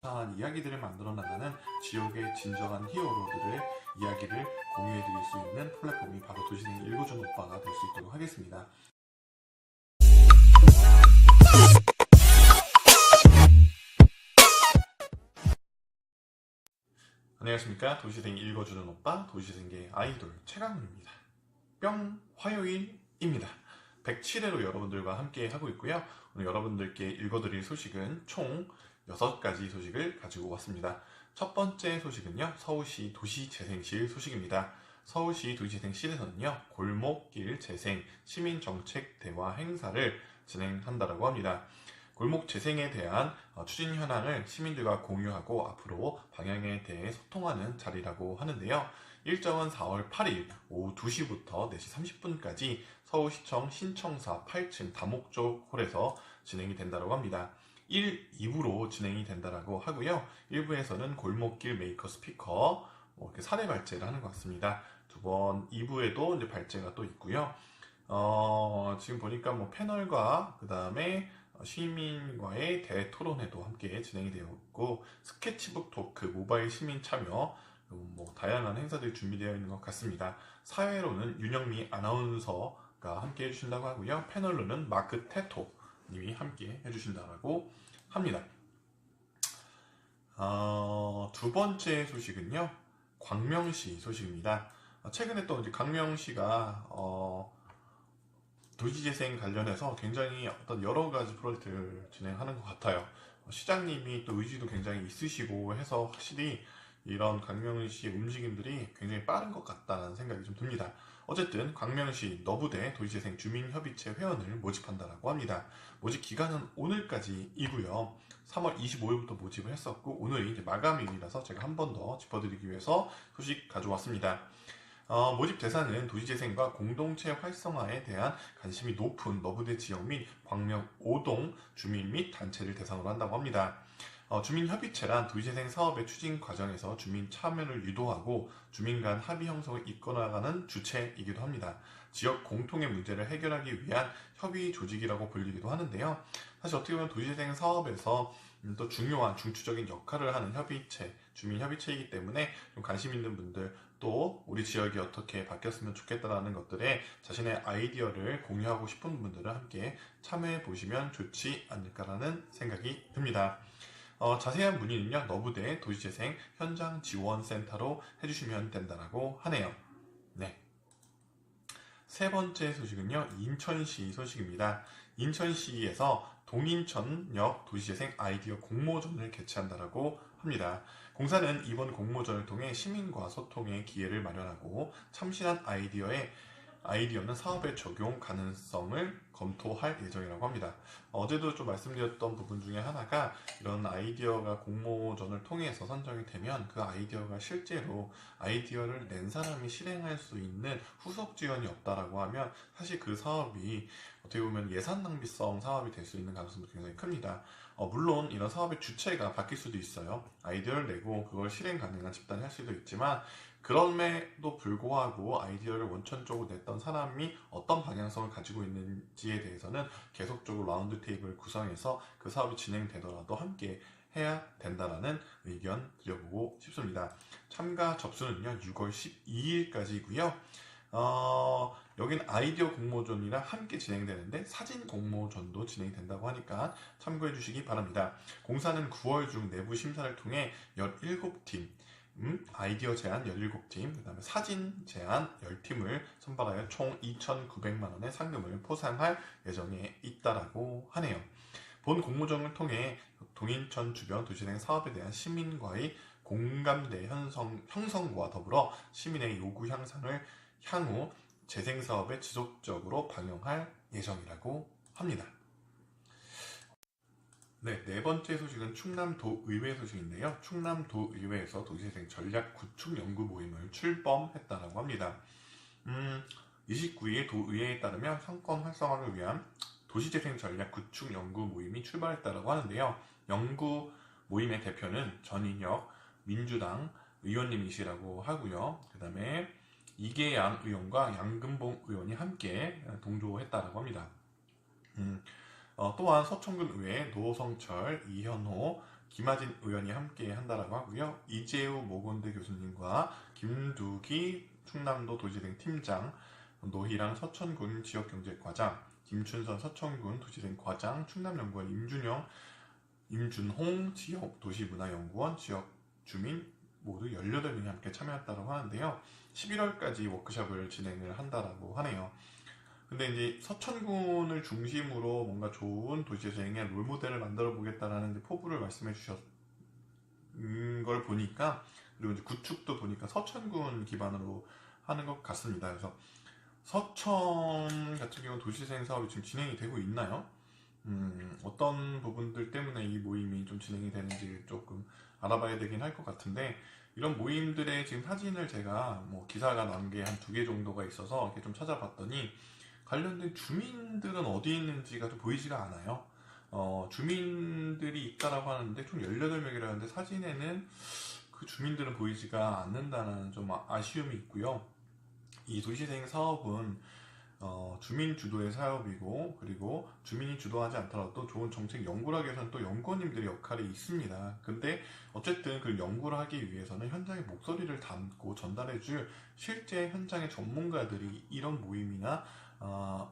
한 이야기들을 만들어 나가는 지역의 진정한 히어로들의 이야기를 공유해 드릴 수 있는 플랫폼이 바로 도시생 읽어준 오빠가 될 수 있도록 하겠습니다. 안녕하십니까. 도시생 읽어주는 오빠, 도시생계 아이돌 최강훈입니다. 뿅! 화요일입니다. 107회로 여러분들과 함께 하고 있고요. 오늘 여러분들께 읽어드릴 소식은 총 6가지 소식을 가지고 왔습니다. 첫 번째 소식은요, 서울시 도시재생실 소식입니다. 서울시 도시재생실에서는요, 골목길 재생 시민정책 대화 행사를 진행한다고 합니다. 골목 재생에 대한 추진 현황을 시민들과 공유하고 앞으로 방향에 대해 소통하는 자리라고 하는데요. 일정은 4월 8일 오후 2시부터 4시 30분까지 서울시청 신청사 8층 다목적 홀에서 진행이 된다고 합니다. 1, 2부로 진행이 된다고 하고요. 1부에서는 골목길 메이커 스피커 이렇게 사례 발제를 하는 것 같습니다. 2부에도 이제 발제가 또 있고요. 지금 보니까 패널과 그 다음에 시민과의 대토론회도 함께 진행이 되어 있고, 스케치북 토크, 모바일 시민 참여, 다양한 행사들이 준비되어 있는 것 같습니다. 사회로는 윤영미 아나운서가 함께 해주신다고 하고요. 패널로는 마크 테토 님이 함께 해주신다고 합니다. 두 번째 소식은요, 광명시 소식입니다. 최근에 또 이제 광명시가 도시재생 관련해서 굉장히 어떤 여러 가지 프로젝트를 진행하는 것 같아요. 시장님이 또 의지도 굉장히 있으시고 해서 확실히 이런 광명시 움직임들이 굉장히 빠른 것 같다는 생각이 좀 듭니다. 어쨌든 광명시 너부대 도시재생 주민협의체 회원을 모집한다고 합니다. 모집 기간은 오늘까지이고요. 3월 25일부터 모집을 했었고, 오늘이 이제 마감일이라서 제가 한 번 더 짚어드리기 위해서 소식 가져왔습니다. 모집 대상은 도시재생과 공동체 활성화에 대한 관심이 높은 너부대 지역 및 광명 5동 주민 및 단체를 대상으로 한다고 합니다. 주민협의체란 도시재생 사업의 추진 과정에서 주민 참여를 유도하고 주민 간 합의 형성을 이끌어나가는 주체이기도 합니다. 지역 공통의 문제를 해결하기 위한 협의 조직이라고 불리기도 하는데요. 사실 어떻게 보면 도시재생 사업에서 또 중요한 중추적인 역할을 하는 협의체, 주민협의체이기 때문에 좀 관심 있는 분들, 또 우리 지역이 어떻게 바뀌었으면 좋겠다라는 것들에 자신의 아이디어를 공유하고 싶은 분들은 함께 참여해 보시면 좋지 않을까라는 생각이 듭니다. 자세한 문의는요, 너부대 도시재생 현장 지원센터로 해주시면 된다고 하네요. 네. 세 번째 소식은요, 인천시 소식입니다. 인천시에서 동인천역 도시재생 아이디어 공모전을 개최한다고 합니다. 공사는 이번 공모전을 통해 시민과 소통의 기회를 마련하고 참신한 아이디어는 사업의 적용 가능성을 검토할 예정이라고 합니다. 어제도 좀 말씀드렸던 부분 중에 하나가, 이런 아이디어가 공모전을 통해서 선정이 되면 그 아이디어가 실제로 아이디어를 낸 사람이 실행할 수 있는 후속 지원이 없다라고 하면 사실 그 사업이 어떻게 보면 예산 낭비성 사업이 될 수 있는 가능성도 굉장히 큽니다. 물론 이런 사업의 주체가 바뀔 수도 있어요. 아이디어를 내고 그걸 실행 가능한 집단이 할 수도 있지만, 그럼에도 불구하고 아이디어를 원천적으로 냈던 사람이 어떤 방향성을 가지고 있는지에 대해서는 계속적으로 라운드 테이블을 구성해서 그 사업이 진행되더라도 함께 해야 된다는 의견 드려보고 싶습니다. 참가 접수는요, 6월 12일까지고요. 여긴 아이디어 공모전이랑 함께 진행되는데 사진 공모전도 진행된다고 하니까 참고해 주시기 바랍니다. 공사는 9월 중 내부 심사를 통해 17팀, 아이디어 제안 17팀, 그 다음에 사진 제안 10팀을 선발하여 총 2,900만원의 상금을 포상할 예정에 있다라고 하네요. 본 공모전을 통해 동인천 주변 도시재생 사업에 대한 시민과의 공감대 형성과 더불어 시민의 요구 향후 재생사업에 지속적으로 반영할 예정이라고 합니다. 네 번째 소식은 충남도의회 소식인데요. 충남도의회에서 도시재생 전략 구축 연구 모임을 출범했다고 합니다. 29일 도의회에 따르면 상권 활성화를 위한 도시재생 전략 구축 연구 모임이 출발했다고 하는데요. 연구 모임의 대표는 전인혁 민주당 의원님이시라고 하고요. 그 다음에 이계양 의원과 양금봉 의원이 함께 동조했다고 합니다. 또한 서천군 의회 노성철, 이현호, 김하진 의원이 함께 한다라고 하고요. 이재우 모건대 교수님과 김두기 충남도 도시재생 팀장, 노희랑 서천군 지역경제과장, 김춘선 서천군 도시재생 과장, 충남연구원 임준홍 지역도시문화연구원 지역 주민 모두 18명이 함께 참여했다고 하는데요. 11월까지 워크숍을 진행을 한다라고 하네요. 근데 이제 서천군을 중심으로 뭔가 좋은 도시재생의 롤모델을 만들어 보겠다라는 포부를 말씀해 주셨는 걸 보니까, 그리고 이제 구축도 보니까 서천군 기반으로 하는 것 같습니다. 그래서 서천 같은 경우 도시재생 사업이 지금 진행이 되고 있나요? 어떤 부분들 때문에 이 모임이 좀 진행이 되는지 조금 알아봐야 되긴 할 것 같은데, 이런 모임들의 지금 사진을 제가 뭐 기사가 난 게 한 2개 정도가 있어서 이렇게 좀 찾아봤더니 관련된 주민들은 어디 있는지가 좀 보이지가 않아요. 주민들이 있다라고 하는데 총 18명이라는데 사진에는 그 주민들은 보이지가 않는다는 좀 아쉬움이 있고요. 이 도시재생 사업은 주민 주도의 사업이고, 그리고 주민이 주도하지 않더라도 좋은 정책 연구를 하기 위해서는 또 연구원님들의 역할이 있습니다. 근데 어쨌든 그 연구를 하기 위해서는 현장의 목소리를 담고 전달해줄 실제 현장의 전문가들이 이런 모임이나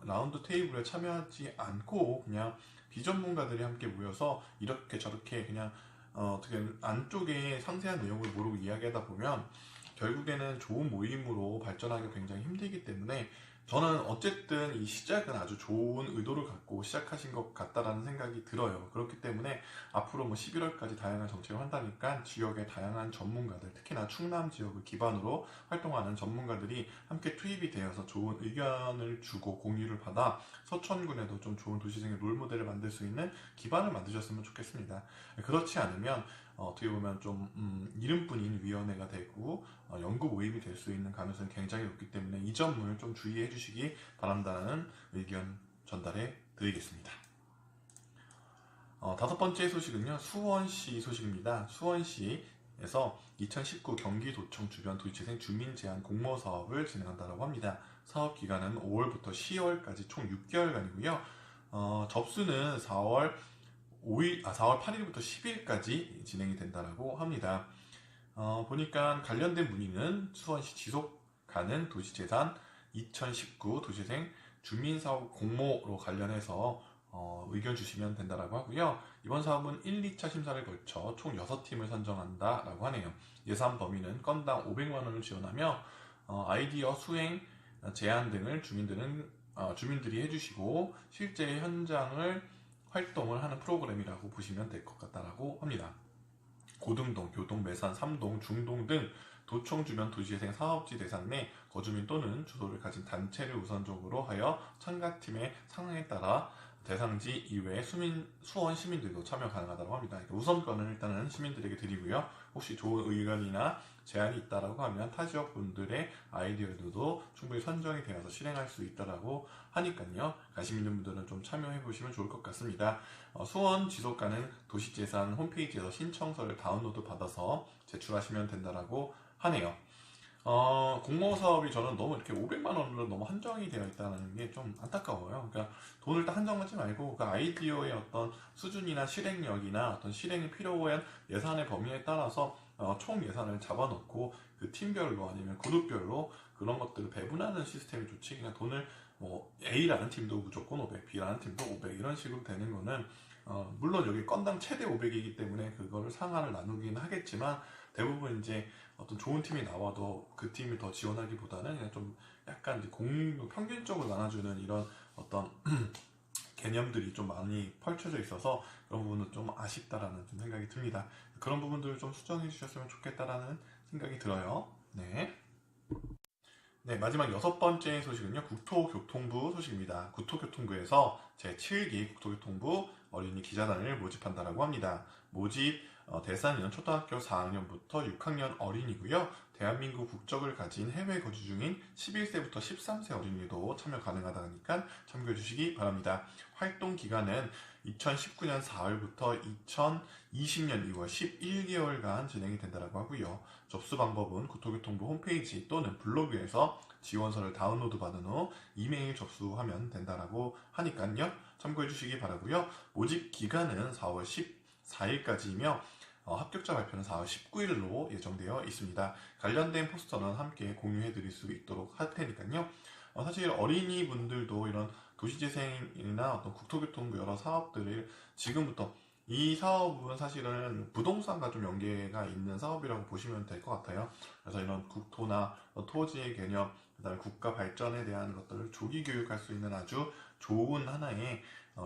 라운드 테이블에 참여하지 않고 그냥 비전문가들이 함께 모여서 이렇게 저렇게 그냥 어떻게 안쪽에 상세한 내용을 모르고 이야기하다 보면 결국에는 좋은 모임으로 발전하기 굉장히 힘들기 때문에, 저는 어쨌든 이 시작은 아주 좋은 의도를 갖고 시작하신 것 같다라는 생각이 들어요. 그렇기 때문에 앞으로 뭐 11월까지 다양한 정책을 한다니까 지역의 다양한 전문가들, 특히나 충남 지역을 기반으로 활동하는 전문가들이 함께 투입이 되어서 좋은 의견을 주고 공유를 받아 서천군에도 좀 좋은 도시재생 롤모델을 만들 수 있는 기반을 만드셨으면 좋겠습니다. 그렇지 않으면 어떻게 보면 좀 이름뿐인 위원회가 되고 연구 모임이 될 수 있는 가능성이 굉장히 높기 때문에 이 점을 좀 주의해 주시기 바란다는 의견 전달해 드리겠습니다. 5번째 소식은요, 수원시 소식입니다. 수원시에서 2019 경기도청 주변 도시재생 주민제한 공모 사업을 진행한다고 합니다. 사업 기간은 5월부터 10월까지 총 6개월간이고요. 접수는 4월 8일부터 10일까지 진행이 된다고 합니다. 보니까 관련된 문의는 수원시 지속 가능 도시재산 2019 도시재생 주민사업 공모로 관련해서 의견 주시면 된다고 하고요. 이번 사업은 1, 2차 심사를 거쳐 총 6팀을 선정한다라고 하네요. 예산 범위는 건당 500만원을 지원하며 아이디어 수행, 제안 등을 주민들이 해주시고 실제 현장을 활동을 하는 프로그램이라고 보시면 될 것 같다라고 합니다. 고등동, 교동, 매산, 삼동, 중동 등 도청 주변 도시재생 사업지 대상 내 거주민 또는 주소를 가진 단체를 우선적으로 하여 참가팀의 상황에 따라 대상지 이외에 수원 시민들도 참여 가능하다고 합니다. 우선권은 일단은 시민들에게 드리고요. 혹시 좋은 의견이나 제안이 있다라고 하면 타 지역 분들의 아이디어들도 충분히 선정이 되어서 실행할 수 있다라고 하니까요. 관심 있는 분들은 좀 참여해 보시면 좋을 것 같습니다. 수원 지속 가능 도시재산 홈페이지에서 신청서를 다운로드 받아서 제출하시면 된다라고 하네요. 공모 사업이 저는 너무 이렇게 500만 원으로 너무 한정이 되어 있다는 게 좀 안타까워요. 그러니까 돈을 딱 한정하지 말고 그 아이디어의 어떤 수준이나 실행력이나 어떤 실행이 필요한 예산의 범위에 따라서 총 예산을 잡아놓고 그 팀별로 아니면 그룹별로 그런 것들을 배분하는 시스템이 좋지, 그냥 돈을 뭐 A라는 팀도 무조건 500, B라는 팀도 500 이런 식으로 되는 거는 물론 여기 건당 최대 500이기 때문에 그거를 상한을 나누긴 하겠지만, 대부분 이제 어떤 좋은 팀이 나와도 그 팀이 더 지원하기보다는 그냥 좀 약간 이제 평균적으로 나눠주는 이런 어떤 개념들이 좀 많이 펼쳐져 있어서 그런 부분은 좀 아쉽다라는 좀 생각이 듭니다. 그런 부분들을 좀 수정해 주셨으면 좋겠다라는 생각이 들어요. 네. 마지막 6번째 소식은요, 국토교통부 소식입니다. 국토교통부에서 제7기 국토교통부 어린이 기자단을 모집한다라고 합니다. 모집 대상은 초등학교 4학년부터 6학년 어린이고요. 대한민국 국적을 가진 해외 거주 중인 11세부터 13세 어린이도 참여 가능하다니까 참고해 주시기 바랍니다. 활동 기간은 2019년 4월부터 2020년 2월 11개월간 진행이 된다고 하고요. 접수 방법은 국토교통부 홈페이지 또는 블로그에서 지원서를 다운로드 받은 후 이메일 접수하면 된다고 하니까요. 참고해 주시기 바라고요. 모집 기간은 4월 4일까지이며 합격자 발표는 4월 19일로 예정되어 있습니다. 관련된 포스터는 함께 공유해 드릴 수 있도록 할 테니까요. 사실 어린이분들도 이런 도시재생이나 어떤 국토교통부 여러 사업들을 지금부터, 이 사업은 사실은 부동산과 좀 연계가 있는 사업이라고 보시면 될 것 같아요. 그래서 이런 국토나 토지의 개념, 그다음에 국가 발전에 대한 것들을 조기 교육할 수 있는 아주 좋은 하나의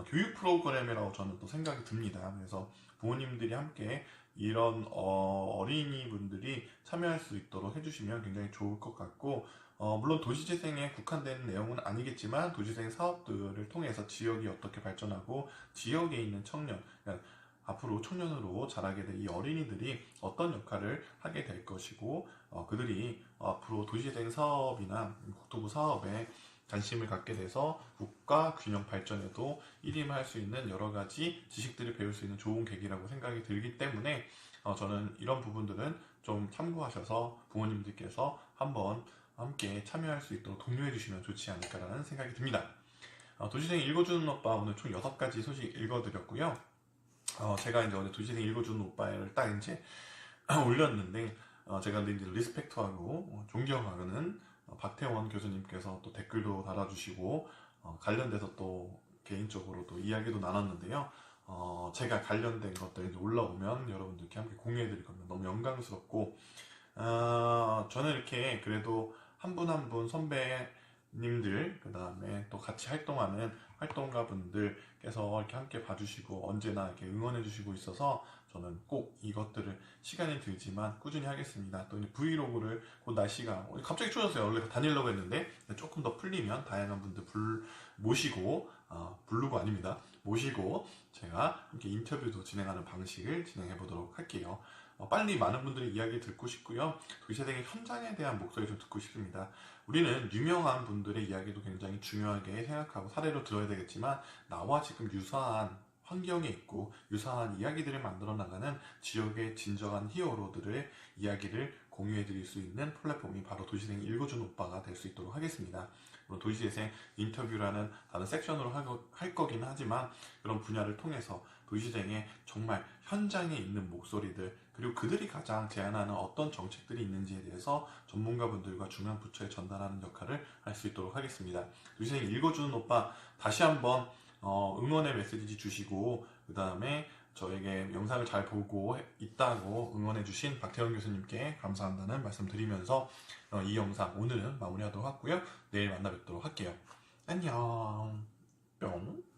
교육 프로그램이라고 저는 또 생각이 듭니다. 그래서 부모님들이 함께 이런 어린이분들이 참여할 수 있도록 해주시면 굉장히 좋을 것 같고, 물론 도시재생에 국한된 내용은 아니겠지만 도시재생 사업들을 통해서 지역이 어떻게 발전하고 지역에 있는 청년, 그러니까 앞으로 청년으로 자라게 될 이 어린이들이 어떤 역할을 하게 될 것이고, 그들이 앞으로 도시재생 사업이나 국토부 사업에 관심을 갖게 돼서 국가 균형 발전에도 일임할 수 있는 여러 가지 지식들을 배울 수 있는 좋은 계기라고 생각이 들기 때문에 저는 이런 부분들은 좀 참고하셔서 부모님들께서 한번 함께 참여할 수 있도록 독려해 주시면 좋지 않을까라는 생각이 듭니다. 도시생 읽어주는 오빠 오늘 총 6가지 소식 읽어드렸고요. 제가 이제 어제 도시생 읽어주는 오빠를 딱 이제 올렸는데, 제가 이제 리스펙트하고 존경하는 박태원 교수님께서 또 댓글도 달아주시고 관련돼서 또 개인적으로 또 이야기도 나눴는데요. 제가 관련된 것들이 올라오면 여러분들께 함께 공유해드릴 겁니다. 너무 영광스럽고, 저는 이렇게 그래도 한 분 한 분 선배님들, 그 다음에 또 같이 활동하는 활동가분들께서 이렇게 함께 봐주시고 언제나 이렇게 응원해주시고 있어서 저는 꼭 이것들을 시간이 들지만 꾸준히 하겠습니다. 또 브이로그를 곧 날씨가 갑자기 추워졌어요. 원래 다니려고 했는데 조금 더 풀리면 다양한 분들 모시고, 부르고 아닙니다. 모시고 제가 이렇게 인터뷰도 진행하는 방식을 진행해 보도록 할게요. 빨리 많은 분들의 이야기 듣고 싶고요. 도시재생의 현장에 대한 목소리 좀 듣고 싶습니다. 우리는 유명한 분들의 이야기도 굉장히 중요하게 생각하고 사례로 들어야 되겠지만, 나와 지금 유사한 환경에 있고 유사한 이야기들을 만들어 나가는 지역의 진정한 히어로들의 이야기를 공유해 드릴 수 있는 플랫폼이 바로 도시재생 읽어주는 오빠가 될 수 있도록 하겠습니다. 물론 도시재생 인터뷰라는 다른 섹션으로 할 거긴 하지만, 그런 분야를 통해서 도시재생의 정말 현장에 있는 목소리들, 그리고 그들이 가장 제안하는 어떤 정책들이 있는지에 대해서 전문가분들과 중앙 부처에 전달하는 역할을 할 수 있도록 하겠습니다. 도시재생 읽어주는 오빠 다시 한번 응원의 메시지 주시고, 그 다음에 저에게 영상을 잘 보고 있다고 응원해주신 박태원 교수님께 감사한다는 말씀 드리면서 이 영상 오늘은 마무리하도록 하고요. 내일 만나 뵙도록 할게요. 안녕. 뿅.